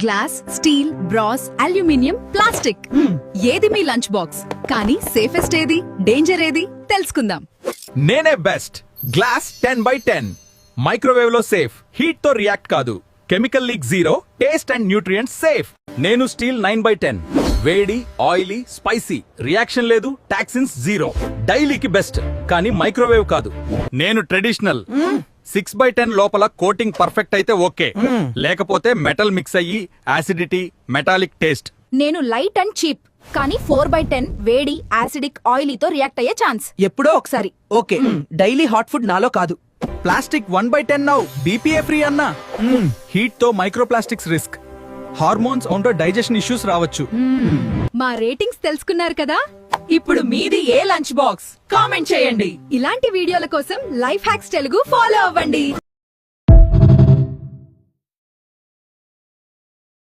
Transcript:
Glass, steel, brass, aluminium, plastic. ఏది మీ lunch box? కానీ safest ఏది, డేంజర్ ఏది తెలుసుకుందాం. నేనే బెస్ట్. గ్లాస్ 10/10, మైక్రోవేవ్ లో సేఫ్, హీట్ తో రియాక్ట్ కాదు, chemical leak zero, taste and nutrients safe. నేను స్టీల్ 9/10, వేడి, ఆయిలీ, స్పైసీ, రియాక్షన్ లేదు, టాక్సిన్స్ జీరో, డైలీకి బెస్ట్. కానీ మైక్రోవేవ్ కాదు. నేను ట్రెడిషనల్ 6/10, లోపల కోటింగ్ పర్ఫెక్ట్ అయితే ఓకే, లేకపోతే మెటల్ మిక్స్ అయ్యి యాసిడిటీ, మెటాలిక్ టేస్ట్. నేను లైట్ అండ్ చీప్, కానీ 4/10 వేడి, యాసిడిక్, ఆయిలీతో రియాక్ట్ అయ్యే ఛాన్స్. ఎప్పుడో ఒకసారి ఓకే. డైలీ హాట్ ఫుడ్ నాలో కాదు. ప్లాస్టిక్ 1/10 నౌ, బీపీఏ ఫ్రీ అన్నా. హీట్ తో మైక్రోప్లాస్టిక్స్ రిస్క్, హార్మోన్స్ ఉంటో డైజెషన్ ఇష్యూస్ రావచ్చు. మా రేటింగ్స్ తెలుసుకున్నారు కదా. ఇప్పుడు మీది ఏ లంచ్ బాక్స్? కామెంట్ చేయండి. ఇలాంటి వీడియోల కోసం లైఫ్ హ్యాక్స్ తెలుగు ఫాలో అవ్వండి.